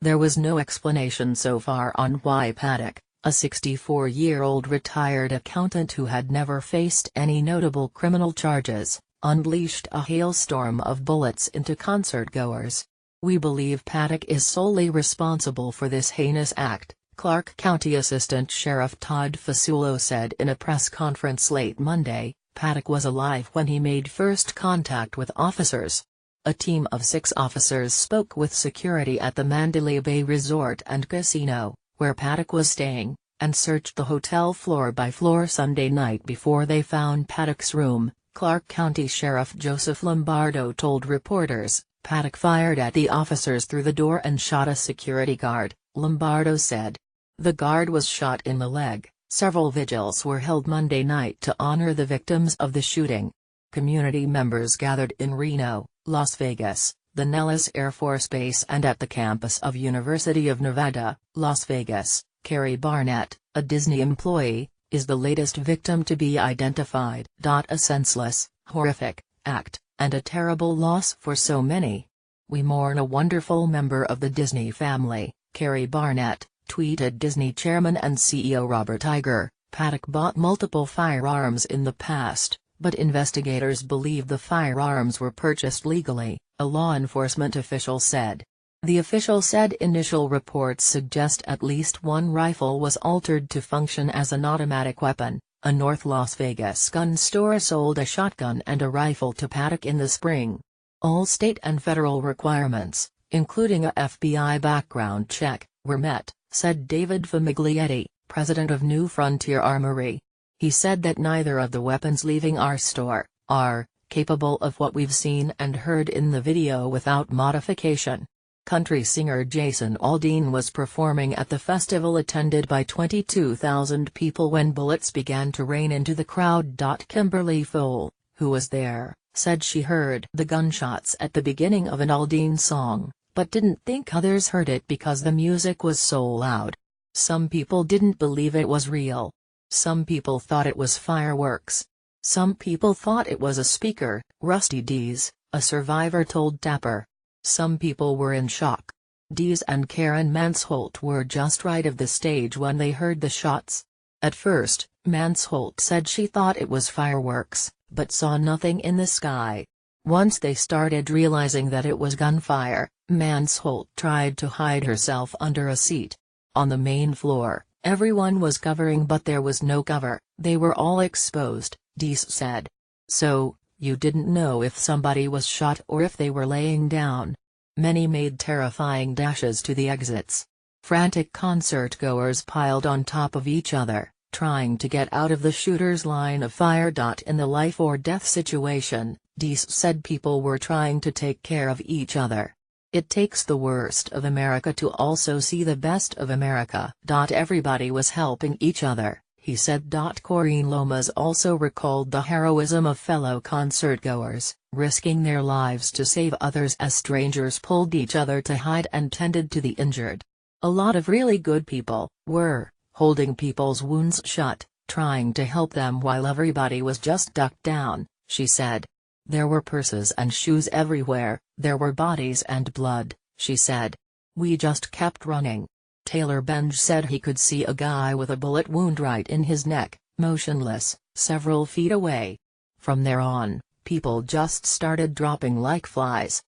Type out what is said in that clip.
There was no explanation so far on why Paddock, a 64-year-old retired accountant who had never faced any notable criminal charges, unleashed a hailstorm of bullets into concertgoers. "We believe Paddock is solely responsible for this heinous act," Clark County Assistant Sheriff Todd Fasullo said in a press conference late Monday. Paddock was alive when he made first contact with officers. A team of 6 officers spoke with security at the Mandalay Bay Resort and Casino, where Paddock was staying, and searched the hotel floor by floor Sunday night before they found Paddock's room. Clark County Sheriff Joseph Lombardo told reporters, "Paddock fired at the officers through the door and shot a security guard," Lombardo said. The guard was shot in the leg. Several vigils were held Monday night to honor the victims of the shooting. Community members gathered in Reno, Las Vegas, the Nellis Air Force Base and at the campus of University of Nevada, Las Vegas. Carrie Barnett, a Disney employee, is the latest victim to be identified. "A senseless, horrific act, and a terrible loss for so many. We mourn a wonderful member of the Disney family," Carrie Barnett tweeted. Disney chairman and CEO Robert Iger. Paddock bought multiple firearms in the past, but investigators believe the firearms were purchased legally, a law enforcement official said. The official said initial reports suggest at least one rifle was altered to function as an automatic weapon. A North Las Vegas gun store sold a shotgun and a rifle to Paddock in the spring. All state and federal requirements, including a FBI background check, were met, said David Famiglietti, president of New Frontier Armory. He said that neither of the weapons leaving our store are capable of what we've seen and heard in the video without modification. Country singer Jason Aldean was performing at the festival attended by 22,000 people when bullets began to rain into the crowd. Kimberly Fole, who was there, said she heard the gunshots at the beginning of an Aldean song, but didn't think others heard it because the music was so loud. "Some people didn't believe it was real. Some people thought it was fireworks. Some people thought it was a speaker," Rusty Dees, a survivor told Tapper. "Some people were in shock." Dees and Karen Mansholt were just right of the stage when they heard the shots. At first, Mansholt said she thought it was fireworks, but saw nothing in the sky. Once they started realizing that it was gunfire, Mansholt tried to hide herself under a seat. On the main floor, everyone was covering but there was no cover, they were all exposed, Dees said. "So, you didn't know if somebody was shot or if they were laying down." Many made terrifying dashes to the exits. Frantic concertgoers piled on top of each other, trying to get out of the shooter's line of fire. In the life-or-death situation, Dees said people were trying to take care of each other. "It takes the worst of America to also see the best of America." Everybody was helping each other, he said. Corrine Lomas also recalled the heroism of fellow concertgoers, risking their lives to save others as strangers pulled each other to hide and tended to the injured. "A lot of really good people were holding people's wounds shut, trying to help them while everybody was just ducked down," she said. "There were purses and shoes everywhere, there were bodies and blood," she said. "We just kept running." Taylor Benge said he could see a guy with a bullet wound right in his neck, motionless, several feet away. From there on, people just started dropping like flies.